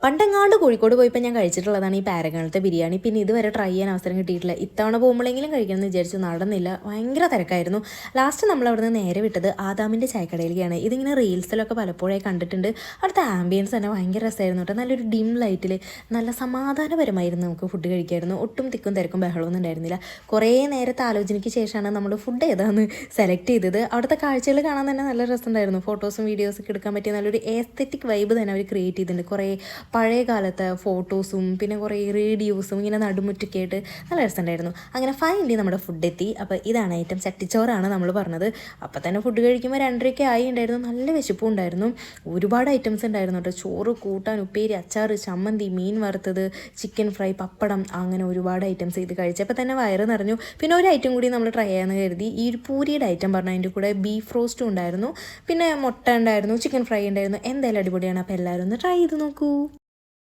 പണ്ടെങ്ങാണ്ട് കോഴിക്കോട് പോയപ്പോൾ ഞാൻ കഴിച്ചിട്ടുള്ളതാണ് ഈ പാരഗണത്തെ ബിരിയാണി. പിന്നെ ഇതുവരെ ട്രൈ ചെയ്യാൻ അവസരം കിട്ടിയിട്ടില്ല. ഇത്തവണ പോകുമ്പോഴെങ്കിലും കഴിക്കണമെന്ന് വിചാരിച്ചു, നടന്നില്ല. ഭയങ്കര തിരക്കായിരുന്നു. ലാസ്റ്റ് നമ്മൾ അവിടുന്ന് നേരെ വിട്ടത് ആദാമിൻ്റെ ചായക്കടയിലേക്കാണ്. ഇതിങ്ങനെ റീൽസിലൊക്കെ പലപ്പോഴായി കണ്ടിട്ടുണ്ട്. അവിടുത്തെ ആംബിയൻസ് തന്നെ ഭയങ്കര രസമായിരുന്നു കേട്ടോ. നല്ലൊരു ഡിം ലൈറ്റിൽ നല്ല സമാധാനപരമായിരുന്നു നമുക്ക് ഫുഡ് കഴിക്കായിരുന്നു. ഒട്ടും തിക്കും തിരക്കും ബഹളമൊന്നും ഉണ്ടായിരുന്നില്ല. കുറേ നേരത്തെ ആലോചനയ്ക്ക് ശേഷമാണ് നമ്മൾ ഫുഡ് ഏതാണെന്ന് സെലക്ട് ചെയ്തത്. അവിടുത്തെ കാഴ്ചകൾ കാണാൻ തന്നെ നല്ല രസമുണ്ടായിരുന്നു. ഫോട്ടോസും വീഡിയോസൊക്കെ എടുക്കാൻ പറ്റിയ നല്ലൊരു എസ്തെറ്റിക് വൈബ് തന്നെ അവർ ക്രിയേറ്റ് ചെയ്തിട്ടുണ്ട്. കുറേ പഴയ കാലത്തെ ഫോട്ടോസും പിന്നെ കുറേ റേഡിയോസും ഇങ്ങനെ നടുമുറ്റൊക്കെ ആയിട്ട് നല്ല രസമുണ്ടായിരുന്നു. അങ്ങനെ ഫൈനലി നമ്മുടെ ഫുഡ് എത്തി. അപ്പോൾ ഇതാണ് ഐറ്റം, ചട്ടിച്ചോറാണ് നമ്മൾ പറഞ്ഞത്. അപ്പോൾ തന്നെ ഫുഡ് കഴിക്കുമ്പോൾ 2:30 ആയി ഉണ്ടായിരുന്നു. നല്ല വിശപ്പും ഉണ്ടായിരുന്നു. ഒരുപാട് ഐറ്റംസ് ഉണ്ടായിരുന്നു കേട്ടോ. ചോറ്, കൂട്ടാൻ, ഉപ്പേരി, അച്ചാർ, ചമ്മന്തി, മീൻ വറുത്തത്, ചിക്കൻ ഫ്രൈ, പപ്പടം, അങ്ങനെ ഒരുപാട് ഐറ്റംസ് ഇത് കഴിച്ചപ്പോൾ തന്നെ വയറ് നിറഞ്ഞു. പിന്നെ ഒരു ഐറ്റം കൂടി നമ്മൾ ട്രൈ ചെയ്യാമെന്ന് കരുതി. ഈ ഒരു പൂരിയുടെ ഐറ്റം പറഞ്ഞു. അതിൻ്റെ കൂടെ ബീഫ് റോസ്റ്റും ഉണ്ടായിരുന്നു, പിന്നെ മുട്ട ഉണ്ടായിരുന്നു, ചിക്കൻ ഫ്രൈ ഉണ്ടായിരുന്നു. എന്തായാലും അടിപൊളിയാണ്. അപ്പോൾ എല്ലാവരും ഒന്ന് ട്രൈ ചെയ്ത് നോക്കൂ.